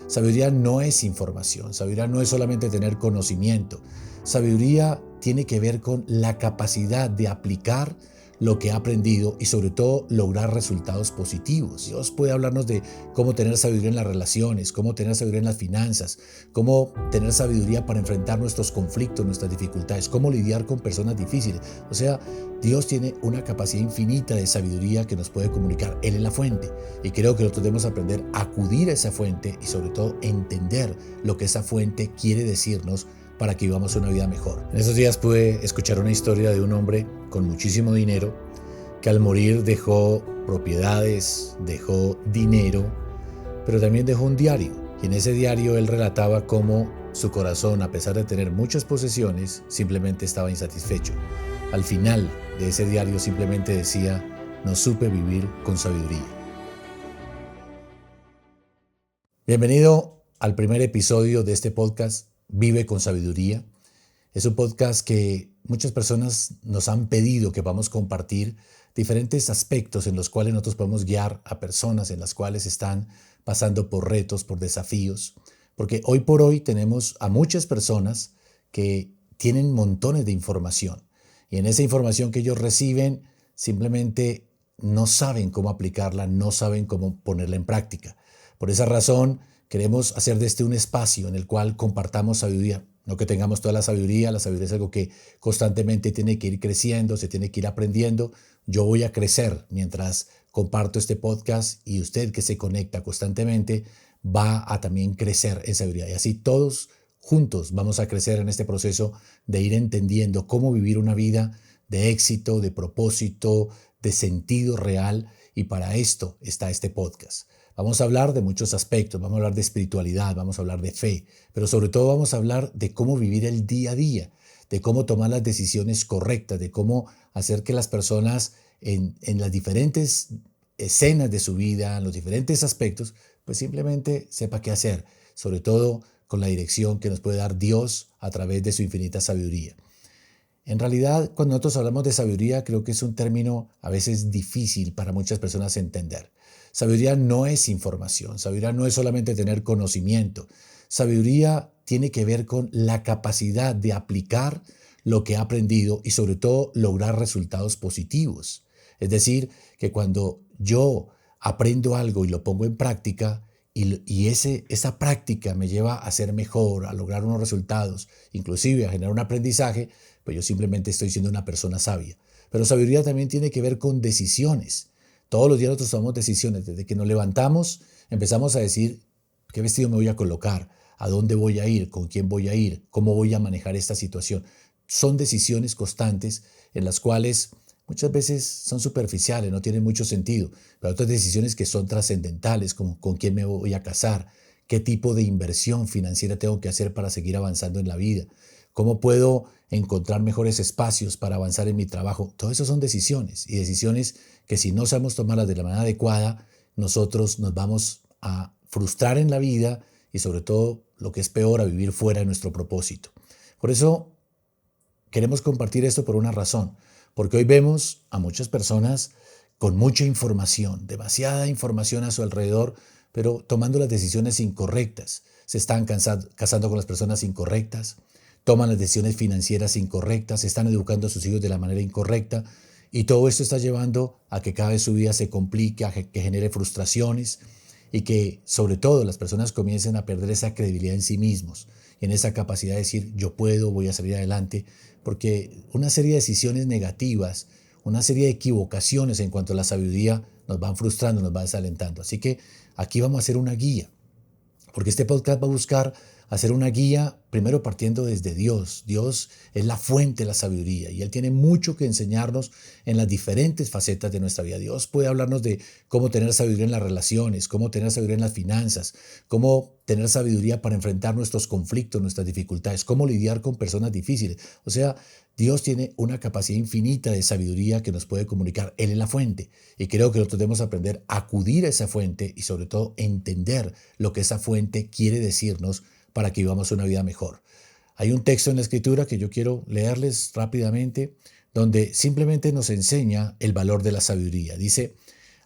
Sabiduría no es información, sabiduría no es solamente tener conocimiento. Sabiduría tiene que ver con la capacidad de aplicar lo que ha aprendido y sobre todo lograr resultados positivos. Dios puede hablarnos de cómo tener sabiduría en las relaciones, cómo tener sabiduría en las finanzas, cómo tener sabiduría para enfrentar nuestros conflictos, nuestras dificultades, cómo lidiar con personas difíciles. O sea, Dios tiene una capacidad infinita de sabiduría que nos puede comunicar. Él es la fuente y creo que nosotros debemos aprender a acudir a esa fuente y sobre todo entender lo que esa fuente quiere decirnos para que vivamos una vida mejor. En esos días pude escuchar una historia de un hombre con muchísimo dinero que al morir dejó propiedades, dejó dinero, pero también dejó un diario. Y en ese diario él relataba cómo su corazón, a pesar de tener muchas posesiones, simplemente estaba insatisfecho. Al final de ese diario simplemente decía: no supe vivir con sabiduría. Bienvenido al primer episodio de este podcast Vive con Sabiduría. Es un podcast que muchas personas nos han pedido que vamos a compartir diferentes aspectos en los cuales nosotros podemos guiar a personas en las cuales están pasando por retos, por desafíos. Porque hoy por hoy tenemos a muchas personas que tienen montones de información y en esa información que ellos reciben simplemente no saben cómo aplicarla, no saben cómo ponerla en práctica. Por esa razón queremos hacer de este un espacio en el cual compartamos sabiduría. No que tengamos toda la sabiduría es algo que constantemente tiene que ir creciendo, se tiene que ir aprendiendo. Yo voy a crecer mientras comparto este podcast y usted que se conecta constantemente va a también crecer en sabiduría. Y así todos juntos vamos a crecer en este proceso de ir entendiendo cómo vivir una vida de éxito, de propósito, de sentido real. Y para esto está este podcast. Vamos a hablar de muchos aspectos, vamos a hablar de espiritualidad, vamos a hablar de fe, pero sobre todo vamos a hablar de cómo vivir el día a día, de cómo tomar las decisiones correctas, de cómo hacer que las personas en las diferentes escenas de su vida, en los diferentes aspectos, pues simplemente sepa qué hacer, sobre todo con la dirección que nos puede dar Dios a través de su infinita sabiduría. En realidad, cuando nosotros hablamos de sabiduría, creo que es un término a veces difícil para muchas personas entender. Sabiduría no es información, sabiduría no es solamente tener conocimiento. Sabiduría tiene que ver con la capacidad de aplicar lo que ha aprendido y sobre todo lograr resultados positivos. Es decir, que cuando yo aprendo algo y lo pongo en práctica esa práctica me lleva a ser mejor, a lograr unos resultados, inclusive a generar un aprendizaje, pues yo simplemente estoy siendo una persona sabia. Pero sabiduría también tiene que ver con decisiones. Todos los días nosotros tomamos decisiones. Desde que nos levantamos, empezamos a decir qué vestido me voy a colocar, a dónde voy a ir, con quién voy a ir, cómo voy a manejar esta situación. Son decisiones constantes en las cuales muchas veces son superficiales, no tienen mucho sentido, pero otras decisiones que son trascendentales, como con quién me voy a casar, qué tipo de inversión financiera tengo que hacer para seguir avanzando en la vida, cómo puedo encontrar mejores espacios para avanzar en mi trabajo. Todo eso son decisiones y decisiones que si no sabemos tomarlas de la manera adecuada, nosotros nos vamos a frustrar en la vida y sobre todo, lo que es peor, a vivir fuera de nuestro propósito. Por eso queremos compartir esto por una razón, porque hoy vemos a muchas personas con mucha información, demasiada información a su alrededor, pero tomando las decisiones incorrectas. Se están casando con las personas incorrectas, toman las decisiones financieras incorrectas, están educando a sus hijos de la manera incorrecta y todo esto está llevando a que cada vez su vida se complique, a que genere frustraciones y que sobre todo las personas comiencen a perder esa credibilidad en sí mismos, en esa capacidad de decir yo puedo, voy a salir adelante, porque una serie de decisiones negativas, una serie de equivocaciones en cuanto a la sabiduría nos van frustrando, nos van desalentando. Así que aquí vamos a hacer una guía, porque este podcast va a buscar hacer una guía primero partiendo desde Dios. Dios es la fuente de la sabiduría y Él tiene mucho que enseñarnos en las diferentes facetas de nuestra vida. Dios puede hablarnos de cómo tener sabiduría en las relaciones, cómo tener sabiduría en las finanzas, cómo tener sabiduría para enfrentar nuestros conflictos, nuestras dificultades, cómo lidiar con personas difíciles. O sea, Dios tiene una capacidad infinita de sabiduría que nos puede comunicar. Él es la fuente y creo que nosotros debemos aprender a acudir a esa fuente y sobre todo entender lo que esa fuente quiere decirnos para que vivamos una vida mejor. Hay un texto en la Escritura que yo quiero leerles rápidamente, donde simplemente nos enseña el valor de la sabiduría. Dice: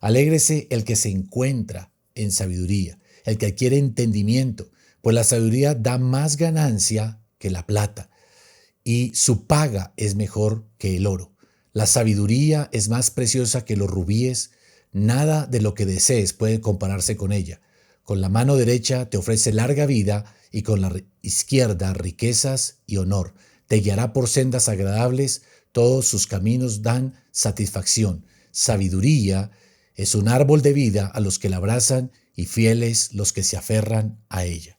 alégrese el que se encuentra en sabiduría, el que adquiere entendimiento, pues la sabiduría da más ganancia que la plata y su paga es mejor que el oro. La sabiduría es más preciosa que los rubíes, nada de lo que desees puede compararse con ella. Con la mano derecha te ofrece larga vida y con la izquierda riquezas y honor. Te guiará por sendas agradables, todos sus caminos dan satisfacción. Sabiduría es un árbol de vida a los que la abrazan y fieles los que se aferran a ella.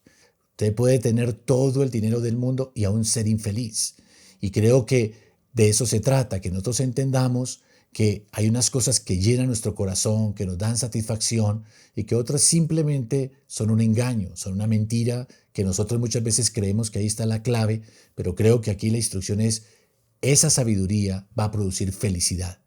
Usted puede tener todo el dinero del mundo y aún ser infeliz. Y creo que de eso se trata, que nosotros entendamos que hay unas cosas que llenan nuestro corazón, que nos dan satisfacción y que otras simplemente son un engaño, son una mentira que nosotros muchas veces creemos que ahí está la clave, pero creo que aquí la instrucción es esa sabiduría va a producir felicidad.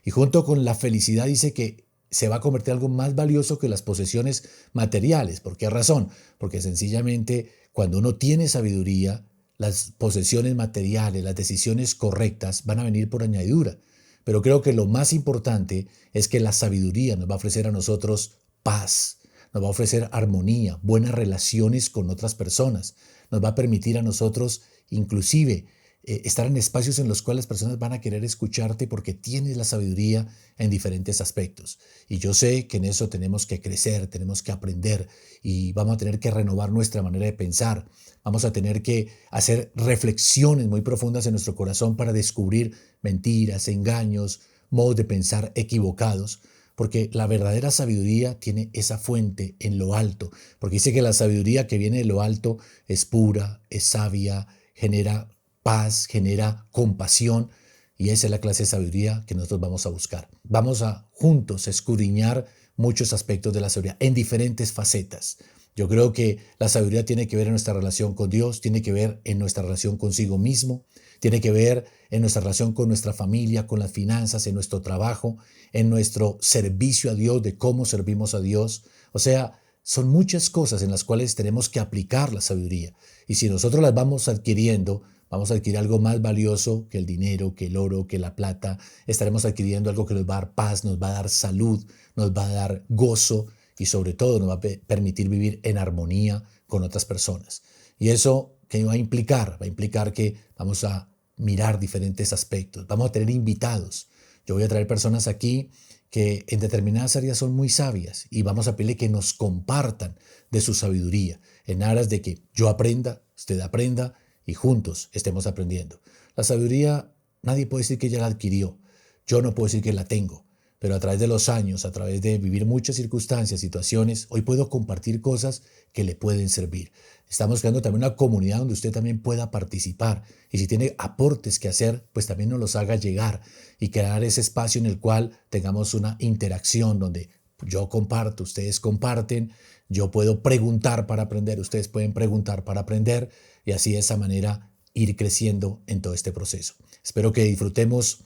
Y junto con la felicidad dice que se va a convertir en algo más valioso que las posesiones materiales. ¿Por qué razón? Porque sencillamente cuando uno tiene sabiduría, las posesiones materiales, las decisiones correctas van a venir por añadidura. Pero creo que lo más importante es que la sabiduría nos va a ofrecer a nosotros paz, nos va a ofrecer armonía, buenas relaciones con otras personas, nos va a permitir a nosotros inclusive estar en espacios en los cuales las personas van a querer escucharte porque tienes la sabiduría en diferentes aspectos. Y yo sé que en eso tenemos que crecer, tenemos que aprender y vamos a tener que renovar nuestra manera de pensar. Vamos a tener que hacer reflexiones muy profundas en nuestro corazón para descubrir mentiras, engaños, modos de pensar equivocados. Porque la verdadera sabiduría tiene esa fuente en lo alto. Porque dice que la sabiduría que viene de lo alto es pura, es sabia, genera paz, genera compasión y esa es la clase de sabiduría que nosotros vamos a buscar. Vamos a juntos escudriñar muchos aspectos de la sabiduría en diferentes facetas. Yo creo que la sabiduría tiene que ver en nuestra relación con Dios, tiene que ver en nuestra relación consigo mismo, tiene que ver en nuestra relación con nuestra familia, con las finanzas, en nuestro trabajo, en nuestro servicio a Dios, de cómo servimos a Dios. O sea, son muchas cosas en las cuales tenemos que aplicar la sabiduría. Y si nosotros las vamos adquiriendo, vamos a adquirir algo más valioso que el dinero, que el oro, que la plata. Estaremos adquiriendo algo que nos va a dar paz, nos va a dar salud, nos va a dar gozo y sobre todo nos va a permitir vivir en armonía con otras personas. ¿Y eso qué va a implicar? Va a implicar que vamos a mirar diferentes aspectos. Vamos a tener invitados. Yo voy a traer personas aquí que en determinadas áreas son muy sabias y vamos a pedirle que nos compartan de su sabiduría en aras de que yo aprenda, usted aprenda y juntos estemos aprendiendo. La sabiduría nadie puede decir que ya la adquirió. Yo no puedo decir que la tengo, pero a través de los años, a través de vivir muchas circunstancias, situaciones, hoy puedo compartir cosas que le pueden servir. Estamos creando también una comunidad donde usted también pueda participar y si tiene aportes que hacer, pues también nos los haga llegar y crear ese espacio en el cual tengamos una interacción donde yo comparto, ustedes comparten, yo puedo preguntar para aprender, ustedes pueden preguntar para aprender y así de esa manera ir creciendo en todo este proceso. Espero que disfrutemos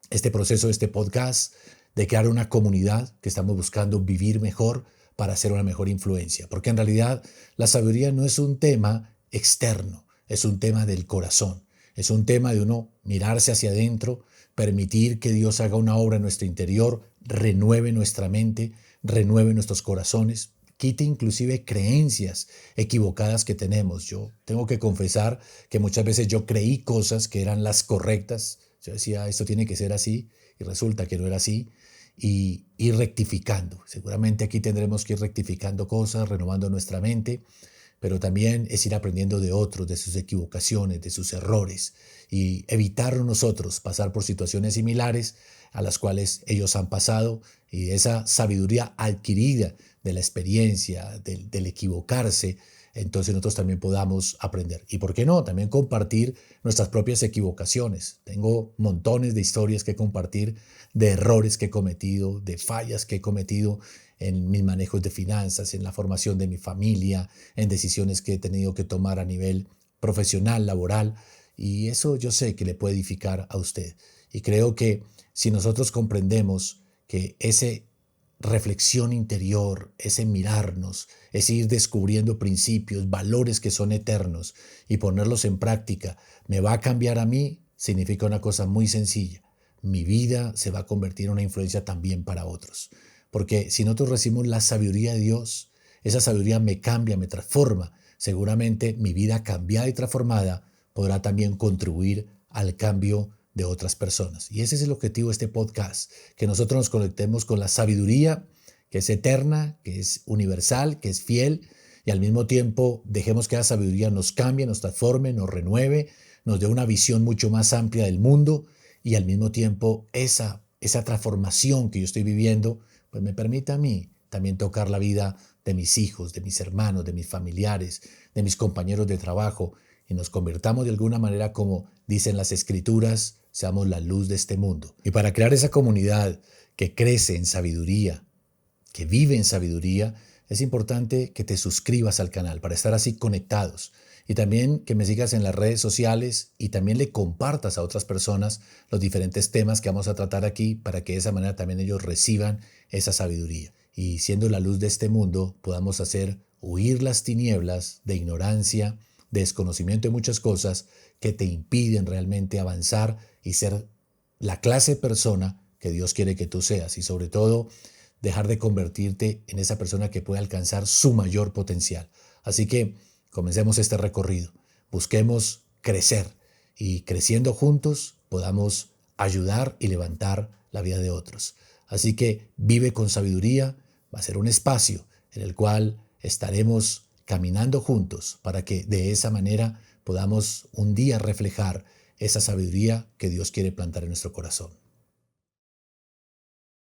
este proceso, este podcast, de crear una comunidad que estamos buscando vivir mejor para hacer una mejor influencia. Porque en realidad la sabiduría no es un tema externo, es un tema del corazón. Es un tema de uno mirarse hacia adentro, permitir que Dios haga una obra en nuestro interior, renueve nuestra mente, renueve nuestros corazones, quite inclusive creencias equivocadas que tenemos. Yo tengo que confesar que muchas veces yo creí cosas que eran las correctas. Yo decía, esto tiene que ser así, y resulta que no era así, y ir rectificando. Seguramente aquí tendremos que ir rectificando cosas, renovando nuestra mente, pero también es ir aprendiendo de otros, de sus equivocaciones, de sus errores, y evitar nosotros pasar por situaciones similares a las cuales ellos han pasado, y esa sabiduría adquirida de la experiencia, del equivocarse, entonces nosotros también podamos aprender. Y por qué no, también compartir nuestras propias equivocaciones. Tengo montones de historias que compartir, de errores que he cometido, de fallas que he cometido en mis manejos de finanzas, en la formación de mi familia, en decisiones que he tenido que tomar a nivel profesional, laboral. Y eso yo sé que le puede edificar a usted. Y creo que si nosotros comprendemos que ese reflexión interior, ese mirarnos, ese ir descubriendo principios, valores que son eternos y ponerlos en práctica, me va a cambiar a mí, significa una cosa muy sencilla. Mi vida se va a convertir en una influencia también para otros. Porque si nosotros recibimos la sabiduría de Dios, esa sabiduría me cambia, me transforma. Seguramente mi vida cambiada y transformada podrá también contribuir al cambio de otras personas. Y ese es el objetivo de este podcast, que nosotros nos conectemos con la sabiduría que es eterna, que es universal, que es fiel, y al mismo tiempo dejemos que la sabiduría nos cambie, nos transforme, nos renueve, nos dé una visión mucho más amplia del mundo, y al mismo tiempo esa transformación que yo estoy viviendo, pues me permite a mí también tocar la vida de mis hijos, de mis hermanos, de mis familiares, de mis compañeros de trabajo, y nos convirtamos de alguna manera, como dicen las Escrituras, seamos la luz de este mundo. Y para crear esa comunidad que crece en sabiduría, que vive en sabiduría, es importante que te suscribas al canal para estar así conectados. Y también que me sigas en las redes sociales y también le compartas a otras personas los diferentes temas que vamos a tratar aquí para que de esa manera también ellos reciban esa sabiduría. Y siendo la luz de este mundo, podamos hacer huir las tinieblas de ignorancia, de desconocimiento de muchas cosas que te impiden realmente avanzar y ser la clase de persona que Dios quiere que tú seas. Y sobre todo, dejar de convertirte en esa persona que puede alcanzar su mayor potencial. Así que comencemos este recorrido. Busquemos crecer y creciendo juntos podamos ayudar y levantar la vida de otros. Así que vive con sabiduría. Va a ser un espacio en el cual estaremos caminando juntos para que de esa manera podamos un día reflejar esa sabiduría que Dios quiere plantar en nuestro corazón.